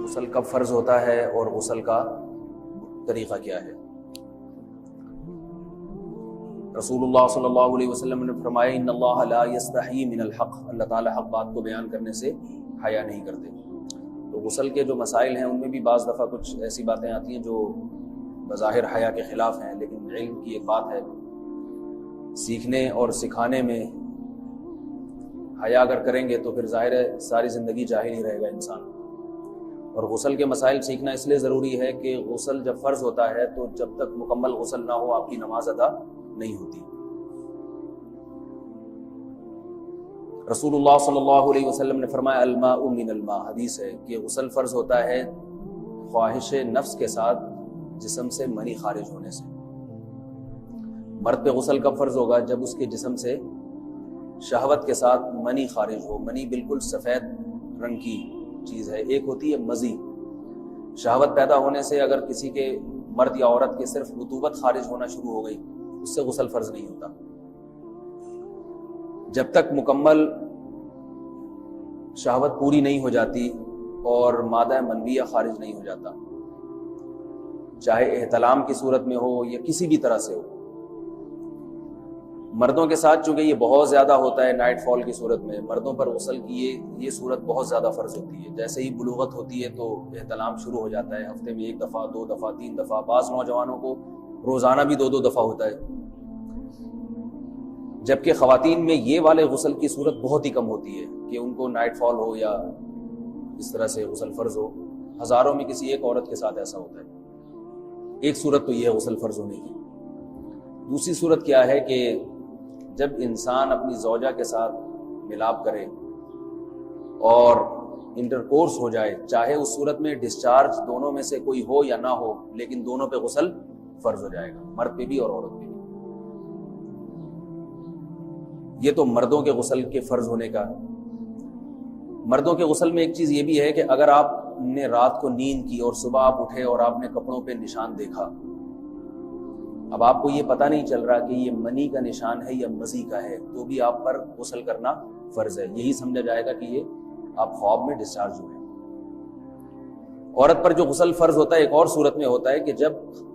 غسل کب فرض ہوتا ہے اور غسل کا طریقہ کیا ہے؟ رسول اللہ صلی اللہ علیہ وسلم نے فرمایا ان اللہ لا یستحیی من الحق، اللہ تعالیٰ حق بات کو بیان کرنے سے حیا نہیں کرتے۔ تو غسل کے جو مسائل ہیں ان میں بھی بعض دفعہ کچھ ایسی باتیں آتی ہیں جو بظاہر حیا کے خلاف ہیں، لیکن علم کی ایک بات ہے، سیکھنے اور سکھانے میں حیا اگر کریں گے تو پھر ظاہر ہے ساری زندگی جاہل ہی رہے گا انسان۔ اور غسل کے مسائل سیکھنا اس لیے ضروری ہے کہ غسل جب فرض ہوتا ہے تو جب تک مکمل غسل نہ ہو آپ کی نماز ادا نہیں ہوتی۔ رسول اللہ صلی اللہ علیہ وسلم نے فرمایا الماء من الماء، حدیث ہے کہ غسل فرض ہوتا ہے خواہش نفس کے ساتھ جسم سے منی خارج ہونے سے۔ مرد پہ غسل کب فرض ہوگا؟ جب اس کے جسم سے شہوت کے ساتھ منی خارج ہو۔ منی بالکل سفید رنگ کی چیز ہے، ایک ہوتی ہے مزی۔ شہوت پیدا ہونے سے اگر کسی کے مرد یا عورت کے صرف رطوبت خارج ہونا شروع ہو گئی اس سے غسل فرض نہیں ہوتا۔ جب تک مکمل شہوت پوری نہیں ہو جاتی اور مادہ منویہ خارج نہیں ہو جاتا، چاہے احتلام کی صورت میں ہو یا کسی بھی طرح سے ہو۔ مردوں کے ساتھ چونکہ یہ بہت زیادہ ہوتا ہے نائٹ فال کی صورت میں، مردوں پر غسل کی یہ صورت بہت زیادہ فرض ہوتی ہے۔ جیسے ہی بلوغت ہوتی ہے تو احتلام شروع ہو جاتا ہے، ہفتے میں 1 دفعہ 2 دفعہ 3 دفعہ، بعض نوجوانوں کو روزانہ بھی 2 دفعہ ہوتا ہے، جبکہ خواتین میں یہ والے غسل کی صورت بہت ہی کم ہوتی ہے کہ ان کو نائٹ فال ہو یا اس طرح سے غسل فرض ہو۔ ہزاروں میں کسی ایک عورت کے ساتھ ایسا ہوتا ہے۔ ایک صورت تو یہ ہے غسل فرض ہونے کی۔ دوسری صورت کیا ہے کہ جب انسان اپنی زوجہ کے ساتھ ملاپ کرے اور انٹرکورس ہو جائے، چاہے اس صورت میں ڈسچارج دونوں میں سے کوئی ہو یا نہ ہو، لیکن دونوں پہ غسل فرض ہو جائے گا، مرد پہ بھی اور عورت پہ بھی۔ یہ تو مردوں کے غسل کے فرض ہونے کا۔ مردوں کے غسل میں ایک چیز یہ بھی ہے کہ اگر آپ نے رات کو نیند کی اور صبح آپ اٹھے اور آپ نے کپڑوں پہ نشان دیکھا، اب آپ کو یہ پتہ نہیں چل رہا کہ یہ منی کا نشان ہے یا مزی کا ہے، تو بھی آپ پر غسل کرنا فرض ہے۔ یہی سمجھا جائے گا کہ یہ آپ خواب میں ڈسچارج ہوئے۔ عورت پر جو غسل فرض ہوتا ہے ایک اور صورت میں ہوتا ہے کہ جب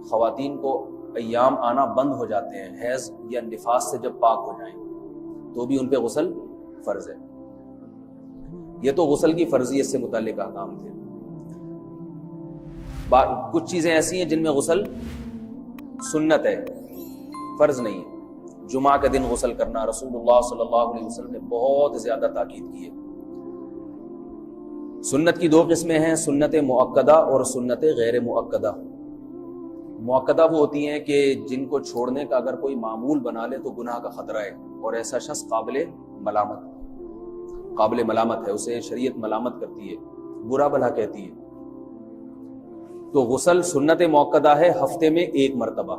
خواتین کو ایام آنا بند ہو جاتے ہیں، حیض یا نفاس سے جب پاک ہو جائیں تو بھی ان پہ غسل فرض ہے۔ یہ تو غسل کی فرضیت سے متعلق احکام تھے۔ کچھ چیزیں ایسی ہیں جن میں غسل سنت ہے، فرض نہیں ہے۔ جمعہ کے دن غسل کرنا رسول اللہ صلی اللہ علیہ وسلم نے بہت زیادہ تاکید کی ہے۔ سنت کی 2 قسمیں ہیں، سنت مؤکدہ اور سنت غیر مؤکدہ۔ مؤکدہ وہ ہوتی ہیں کہ جن کو چھوڑنے کا اگر کوئی معمول بنا لے تو گناہ کا خطرہ ہے اور ایسا شخص قابل ملامت ہے، اسے شریعت ملامت کرتی ہے، برا بھلا کہتی ہے۔ تو غسل سنت مؤکدہ ہے، ہفتے میں 1 مرتبہ،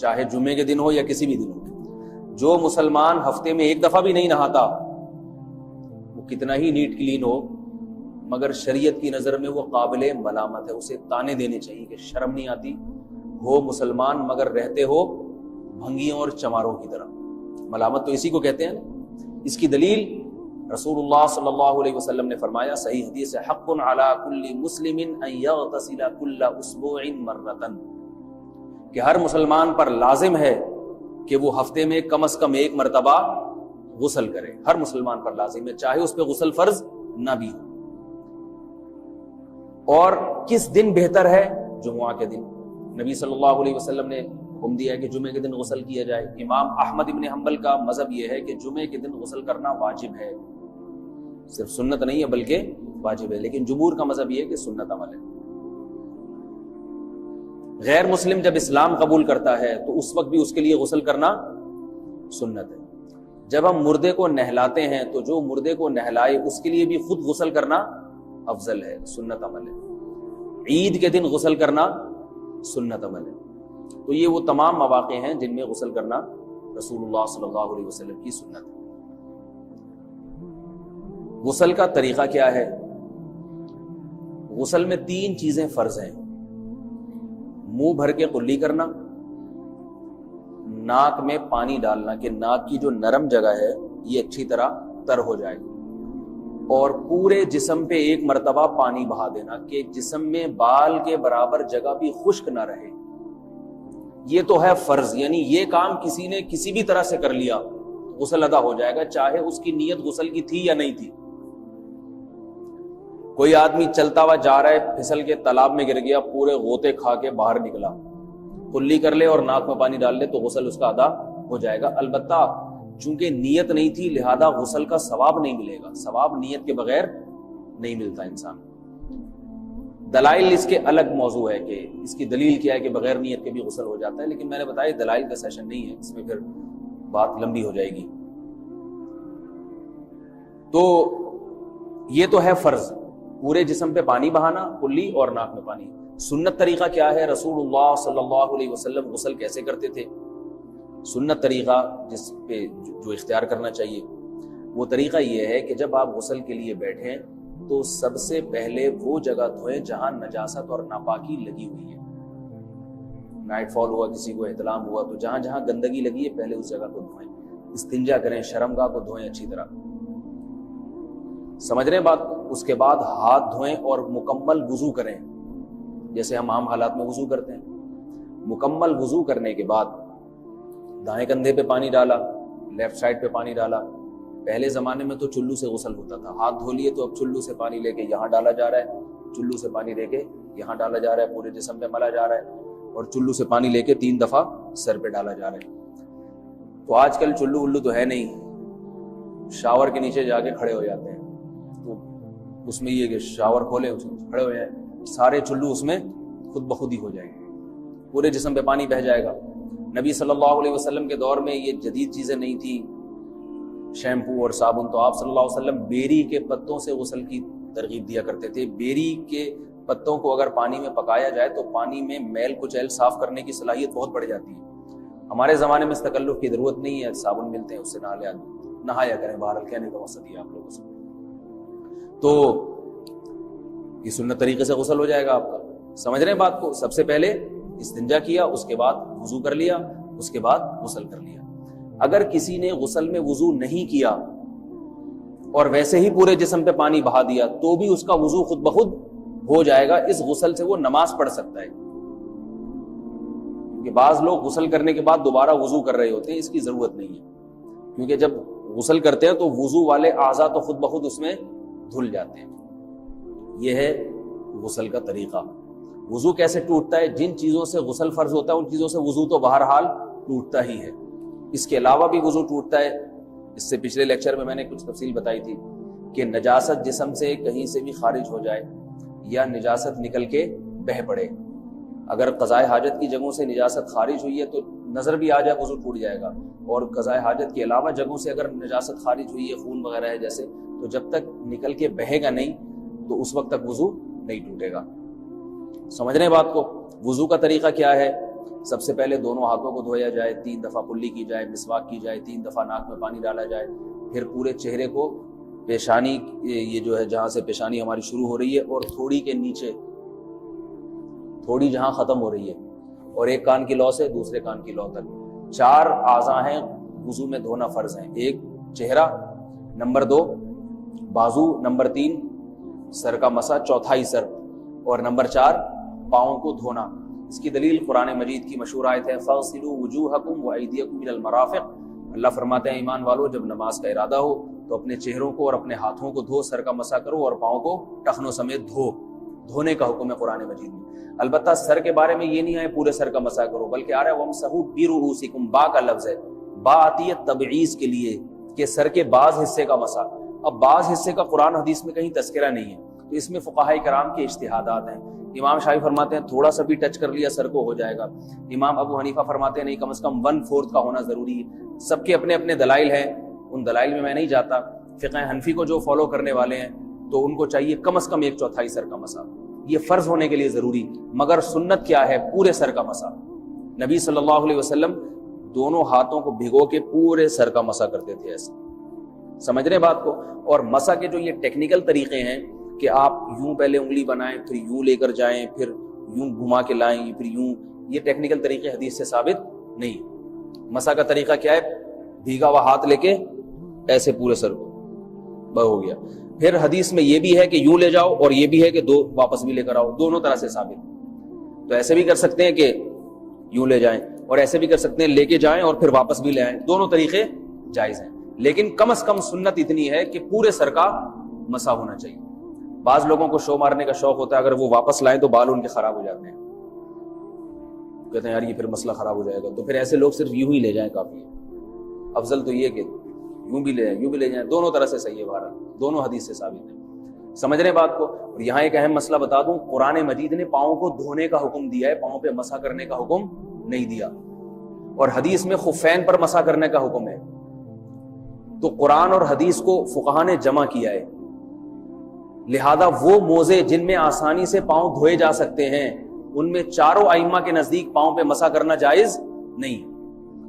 چاہے جمعے کے دن ہو یا کسی بھی دن ہو۔ جو مسلمان ہفتے میں 1 دفعہ بھی نہیں نہاتا، وہ کتنا ہی نیٹ کلین ہو، مگر شریعت کی نظر میں وہ قابل ملامت ہے، اسے تانے دینے چاہیے کہ شرم نہیں آتی، ہو مسلمان مگر رہتے ہو بھنگیوں اور چماروں کی طرح۔ ملامت تو اسی کو کہتے ہیں نا۔ اس کی دلیل رسول اللہ صلی اللہ علیہ وسلم نے فرمایا، صحیح حدیث ہے، حق علی کل مسلم ان یغتسل کل اسبوع مرۃ، کہ ہر مسلمان پر لازم ہے کہ وہ ہفتے میں کم از کم 1 مرتبہ غسل کرے۔ ہر مسلمان پر لازم ہے، چاہے اس پہ غسل فرض نہ بھی ہو۔ اور کس دن بہتر ہے؟ جمعہ کے دن۔ نبی صلی اللہ علیہ وسلم نے حکم دیا ہے کہ جمعے کے دن غسل کیا جائے۔ امام احمد ابن حنبل کا مذہب یہ ہے کہ جمعے کے دن غسل کرنا واجب ہے، صرف سنت نہیں ہے بلکہ واجب ہے، لیکن جمہور کا مذہب یہ ہے کہ سنت عمل ہے۔ غیر مسلم جب اسلام قبول کرتا ہے تو اس وقت بھی اس کے لیے غسل کرنا سنت ہے۔ جب ہم مردے کو نہلاتے ہیں تو جو مردے کو نہلائے اس کے لیے بھی خود غسل کرنا افضل ہے، سنت عمل ہے۔ عید کے دن غسل کرنا سنت عمل ہے۔ تو یہ وہ تمام مواقع ہیں جن میں غسل کرنا رسول اللہ صلی اللہ علیہ وسلم کی سنت ہے۔ غسل کا طریقہ کیا ہے؟ غسل میں 3 چیزیں فرض ہیں: منہ بھر کے قلی کرنا، ناک میں پانی ڈالنا کہ ناک کی جو نرم جگہ ہے یہ اچھی طرح تر ہو جائے، اور پورے جسم پہ ایک مرتبہ پانی بہا دینا کہ جسم میں بال کے برابر جگہ بھی خشک نہ رہے۔ یہ تو ہے فرض، یعنی یہ کام کسی نے کسی بھی طرح سے کر لیا غسل ادا ہو جائے گا، چاہے اس کی نیت غسل کی تھی یا نہیں تھی۔ کوئی آدمی چلتا ہوا جا رہا ہے، پھسل کے تالاب میں گر گیا، پورے غوطے کھا کے باہر نکلا، کلی کر لے اور ناک میں پانی ڈال لے تو غسل اس کا ادا ہو جائے گا۔ البتہ چونکہ نیت نہیں تھی لہذا غسل کا ثواب نہیں ملے گا، ثواب نیت کے بغیر نہیں ملتا انسان۔ دلائل اس کے الگ موضوع ہے کہ اس کی دلیل کیا ہے کہ بغیر نیت کے بھی غسل ہو جاتا ہے، لیکن میں نے بتایا دلائل کا سیشن نہیں ہے، اس میں پھر بات لمبی ہو جائے گی۔ تو یہ تو ہے فرض، پورے جسم پہ پانی بہانا کلی اور ناک میں پانی۔ سنت طریقہ کیا ہے؟ رسول اللہ صلی اللہ علیہ وسلم غسل کیسے کرتے تھے؟ سنت طریقہ جس پہ جو اختیار کرنا چاہیے وہ طریقہ یہ ہے کہ جب آپ غسل کے لیے بیٹھیں تو سب سے پہلے وہ جگہ دھوئیں جہاں نجاست اور ناپاکی لگی ہوئی ہے۔ نائٹ فال ہوا، کسی کو احتلام ہوا، تو جہاں جہاں گندگی لگی ہے پہلے اس جگہ کو دھوئیں، استنجا کریں، شرمگاہ کو دھوئیں اچھی طرح، سمجھ رہے ہیں بات کو؟ اس کے بعد ہاتھ دھوئیں اور مکمل وضو کریں جیسے ہم عام حالات میں وضو کرتے ہیں۔ مکمل وضو کرنے کے بعد دائیں کندھے پہ پانی ڈالا، لیفٹ سائڈ پہ پانی ڈالا۔ پہلے زمانے میں تو چلو سے غسل ہوتا تھا، ہاتھ دھو لیے تو اب چلو سے پانی لے کے یہاں ڈالا جا رہا ہے، چلو سے پانی لے کے یہاں ڈالا جا رہا ہے، پورے جسم پہ ملا جا رہا ہے، اور چلو سے پانی لے کے 3 دفعہ سر پہ ڈالا جا رہا ہے۔ تو آج کل چلو ولو تو ہے نہیں، شاور کے نیچے جا کے کھڑے ہو جاتے ہیں، تو اس میں یہ کہ شاور کھولے اس میں کھڑے ہو جائیں، سارے چلو اس میں خود بخود ہی ہو جائیں گے، پورے جسم پہ پانی بہہ جائے گا۔ نبی صلی اللہ علیہ وسلم کے دور میں یہ جدید چیزیں نہیں تھی، شیمپو اور صابن، تو آپ صلی اللہ علیہ وسلم بیری کے پتوں سے غسل کی ترغیب دیا کرتے تھے۔ بیری کے پتوں کو اگر پانی میں پکایا جائے تو پانی میں میل کچیل صاف کرنے کی صلاحیت بہت بڑھ جاتی ہے۔ ہمارے زمانے میں اس تکلف کی ضرورت نہیں ہے، صابن ملتے ہیں اس سے نہایا کریں، بہرحال کہنے کا مقصد یہ آپ لوگوں سے۔ تو یہ سنت طریقے سے غسل ہو جائے گا آپ کا، سمجھ رہے ہیں بات کو؟ سب سے پہلے استنجا کیا، اس کے بعد وضو کر لیا، اس کے بعد غسل کر لیا۔ اگر کسی نے غسل میں وضو نہیں کیا اور ویسے ہی پورے جسم پہ پانی بہا دیا تو بھی اس کا وضو خود بخود ہو جائے گا، اس غسل سے وہ نماز پڑھ سکتا ہے۔ کہ بعض لوگ غسل کرنے کے بعد دوبارہ وضو کر رہے ہوتے ہیں، اس کی ضرورت نہیں ہے، کیونکہ جب غسل کرتے ہیں تو وضو والے اعضاء تو خود بخود اس میں دھل جاتے ہیں۔ یہ ہے غسل کا طریقہ۔ وضو کیسے ٹوٹتا ہے؟ جن چیزوں سے غسل فرض ہوتا ہے ان چیزوں سے وضو تو بہرحال ٹوٹتا ہی ہے، اس کے علاوہ بھی وضو ٹوٹتا ہے۔ اس سے پچھلے لیکچر میں نے کچھ تفصیل بتائی تھی کہ نجاست جسم سے کہیں سے بھی خارج ہو جائے یا نجاست نکل کے بہہ پڑے، اگر قضائے حاجت کی جگہوں سے نجاست خارج ہوئی ہے تو نظر بھی آ جائے وضو ٹوٹ جائے گا، اور قضائے حاجت کے علاوہ جگہوں سے اگر نجاست خارج ہوئی ہے، خون وغیرہ ہے جیسے، تو جب تک نکل کے بہے گا نہیں تو اس وقت تک وضو نہیں ٹوٹے گا۔ سمجھ رہے ہیں بات کو؟ وضو کا طریقہ کیا ہے؟ سب سے پہلے دونوں ہاتھوں کو دھویا جائے، 3 دفعہ کلی کی جائے، مسواک کی جائے، 3 دفعہ ناک میں پانی ڈالا جائے، پھر پورے چہرے کو پیشانی، یہ جو ہے جہاں سے پیشانی ہماری شروع ہو رہی ہے اور تھوڑی کے نیچے، تھوڑی جہاں ختم ہو رہی ہے، اور ایک کان کی لو سے دوسرے کان کی لو تک 4 اعضاء ہیں وضو میں دھونا فرض ہیں۔ 1 چہرہ، نمبر 2 بازو، نمبر 3 سر کا مسا، چوتھائی سر، اور نمبر 4 پاؤں کو دھونا۔ اس کی دلیل قرآن مجید کی مشہور آیت ہے فَاغْسِلُوا وُجُوهَكُمْ وَأَيْدِيَكُمْ إِلَى الْمَرَافِقِ۔ اللہ فرماتے ہیں ایمان والو جب نماز کا ارادہ ہو تو اپنے چہروں کو اور اپنے ہاتھوں کو دھو، سر کا مسا کرو اور پاؤں کو ٹخنوں سمیت دھو۔ دھونے کا حکم ہے قرآن مجید میں۔ البتہ سر کے بارے میں یہ نہیں ہے پورے سر کا مسا کرو، بلکہ آ رہا ہے وَامْسَحُوا بِرُؤُوسِكُمْ، با کا لفظ ہے، با آتی ہے تبعیض کے لیے کہ سر کے بعض حصے کا مسا۔ اب بعض حصے کا قرآن حدیث میں کہیں تذکرہ نہیں ہے، تو اس میں فقہاء کرام کے اجتہادات ہیں۔ امام شافعی فرماتے ہیں تھوڑا سا بھی ٹچ کر لیا سر کو ہو جائے گا، امام ابو حنیفہ فرماتے ہیں نہیں کم از کم 1/4 کا ہونا ضروری ہے۔ سب کے اپنے اپنے دلائل ہیں، ان دلائل میں نہیں جاتا۔ فقہ حنفی کو جو فالو کرنے والے ہیں تو ان کو چاہیے کم از کم 1/4 سر کا مسا، یہ فرض ہونے کے لیے ضروری، مگر سنت کیا ہے؟ پورے سر کا مسا۔ نبی صلی اللہ علیہ وسلم دونوں ہاتھوں کو بھگو کے پورے سر کا مسا کرتے تھے ایسے، سمجھ رہے ہیں بات کو؟ اور مسا کے جو یہ ٹیکنیکل طریقے ہیں کہ آپ یوں پہلے انگلی بنائیں، پھر یوں لے کر جائیں، پھر یوں گھما کے لائیں، پھر یوں، یہ ٹیکنیکل طریقے حدیث سے ثابت نہیں۔ مسح کا طریقہ کیا ہے؟ بھیگا ہوا ہاتھ لے کے ایسے پورے سر کو ہو گیا. پھر حدیث میں یہ بھی ہے کہ یوں لے جاؤ اور یہ بھی ہے کہ دو واپس بھی لے کر آؤ, دونوں طرح سے ثابت. تو ایسے بھی کر سکتے ہیں کہ یوں لے جائیں, اور ایسے بھی کر سکتے ہیں لے کے جائیں اور پھر واپس بھی لے آئیں, دونوں طریقے جائز ہیں. لیکن کم از کم سنت اتنی ہے کہ پورے سر کا مسح ہونا چاہیے. بعض لوگوں کو شو مارنے کا شوق ہوتا ہے, اگر وہ واپس لائیں تو بال ان کے خراب ہو جاتے ہیں, کہتے ہیں یار یہ پھر مسئلہ خراب ہو جائے گا. تو پھر ایسے لوگ صرف یوں ہی لے جائیں کافی ہے. افضل تو یہ کہ یوں بھی لے جائیں یوں بھی لے جائیں, دونوں طرح سے صحیح ہے. بہرحال دونوں حدیث سے ثابت ہے. سمجھ رہے ہیں بات کو؟ اور یہاں ایک اہم مسئلہ بتا دوں, قرآن مجید نے پاؤں کو دھونے کا حکم دیا ہے, پاؤں پہ مسح کرنے کا حکم نہیں دیا. اور حدیث میں خفین پر مسح کرنے کا حکم ہے. تو قرآن اور حدیث کو فقہا نے جمع کیا ہے, لہذا وہ موزے جن میں آسانی سے پاؤں دھوئے جا سکتے ہیں ان میں چاروں ائمہ کے نزدیک پاؤں پہ مسح کرنا جائز نہیں.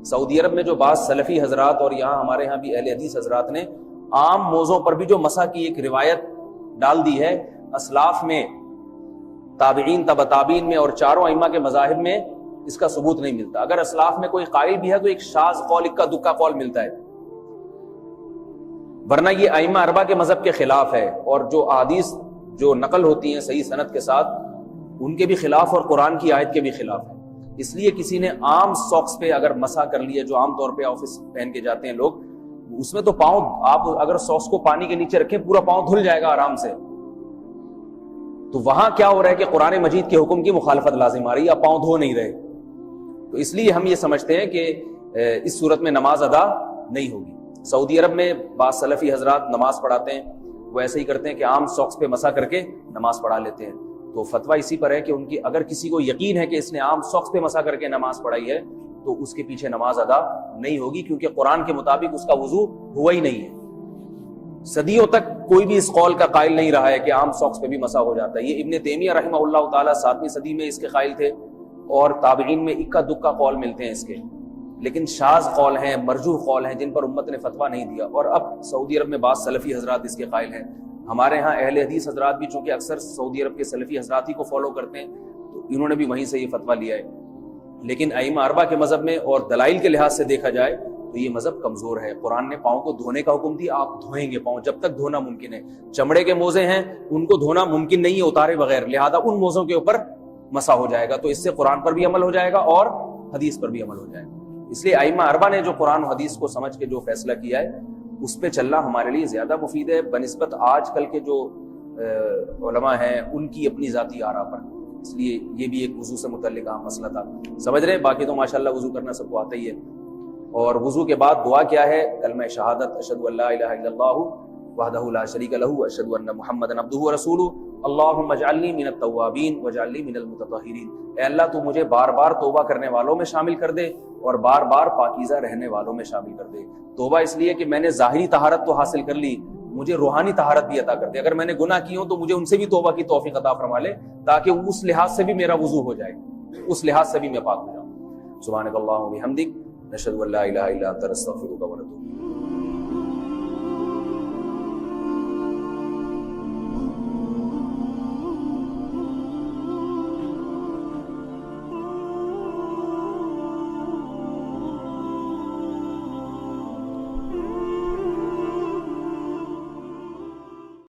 سعودی عرب میں جو بعض سلفی حضرات اور یہاں ہمارے ہاں بھی اہل حدیث حضرات نے عام موزوں پر بھی جو مسح کی ایک روایت ڈال دی ہے, اسلاف میں, تابعین, تبع تابعین میں اور چاروں ائمہ کے مذاہب میں اس کا ثبوت نہیں ملتا. اگر اسلاف میں کوئی قائل بھی ہے تو ایک شاذ قول, اکا دکا قول ملتا ہے, ورنہ یہ ائمہ اربعہ کے مذہب کے خلاف ہے. اور جو احادیث جو نقل ہوتی ہیں صحیح سند کے ساتھ ان کے بھی خلاف اور قرآن کی آیت کے بھی خلاف ہے. اس لیے کسی نے عام ساکس پہ اگر مسح کر لیا, جو عام طور پہ آفس پہن کے جاتے ہیں لوگ, اس میں تو پاؤں, آپ اگر ساکس کو پانی کے نیچے رکھیں پورا پاؤں دھل جائے گا آرام سے. تو وہاں کیا ہو رہا ہے کہ قرآن مجید کے حکم کی مخالفت لازم آ رہی ہے, آپ پاؤں دھو نہیں رہے. تو اس لیے ہم یہ سمجھتے ہیں کہ اس صورت میں نماز ادا نہیں ہوگی. سعودی عرب میں بعض سلفی حضرات نماز پڑھاتے ہیں, وہ ایسے ہی کرتے ہیں کہ عام ساکس پہ مسح کر کے نماز پڑھا لیتے ہیں. تو فتویٰ اسی پر ہے کہ ان کی اگر کسی کو یقین ہے کہ اس نے عام ساکس پہ مسح کر کے نماز پڑھائی ہے تو اس کے پیچھے نماز ادا نہیں ہوگی, کیونکہ قرآن کے مطابق اس کا وضو ہوا ہی نہیں ہے. صدیوں تک کوئی بھی اس قول کا قائل نہیں رہا ہے کہ عام ساکس پہ بھی مسح ہو جاتا ہے. یہ ابن تیمیہ رحمہ اللہ تعالیٰ 7ویں صدی میں اس کے قائل تھے, اور تابعین میں اکا دکا قول ملتے ہیں اس کے, لیکن شاذ قول ہیں, مرجوح قول ہیں, جن پر امت نے فتویٰ نہیں دیا. اور اب سعودی عرب میں بعض سلفی حضرات اس کے قائل ہیں. ہمارے ہاں اہل حدیث حضرات بھی چونکہ اکثر سعودی عرب کے سلفی حضرات ہی کو فالو کرتے ہیں, تو انہوں نے بھی وہیں سے یہ فتویٰ لیا ہے. لیکن ائمہ اربعہ کے مذہب میں اور دلائل کے لحاظ سے دیکھا جائے تو یہ مذہب کمزور ہے. قرآن نے پاؤں کو دھونے کا حکم دیا, آپ دھوئیں گے پاؤں جب تک دھونا ممکن ہے. چمڑے کے موزے ہیں ان کو دھونا ممکن نہیں ہے اتارے بغیر, لہذا ان موزوں کے اوپر مسح ہو جائے گا. تو اس سے قرآن پر بھی عمل ہو جائے گا اور حدیث پر بھی عمل ہو جائے گا. اس لیے ائمہ اربعہ نے جو قرآن و حدیث کو سمجھ کے جو فیصلہ کیا ہے اس پہ چلنا ہمارے لیے زیادہ مفید ہے بنسبت آج کل کے جو علماء ہیں ان کی اپنی ذاتی آراء پر. اس لیے یہ بھی ایک وضو سے متعلق اہم مسئلہ تھا. سمجھ رہے ہیں؟ باقی تو ماشاءاللہ وضو کرنا سب کو آتا ہی ہے. اور وضو کے بعد دعا کیا ہے؟ کلمہ شہادت, اشہد ان لا الہ الا اللہ وحدہ لا شریک لہ اشہد ان محمدا عبدہ ورسولہ اللہم اجعلنی من التوابین واجعلنی من المتطہرین. اے اللہ تو مجھے بار بار توبہ کرنے والوں میں شامل کر دے اور بار بار پاکیزہ رہنے والوں میں شامل کر دے. توبہ اس لیے کہ میں نے ظاہری طہارت تو حاصل کر لی, مجھے روحانی طہارت بھی عطا کر دے. اگر میں نے گناہ کی ہوں تو مجھے ان سے بھی توبہ کی توفیق عطا فرما لے, تاکہ اس لحاظ سے بھی میرا وضو ہو جائے, اس لحاظ سے بھی میں پاک ہو جاؤں. سبحانک اللہم و بحمدک, نشہد ان لا الہ الا انت, نستغفرک و نتوب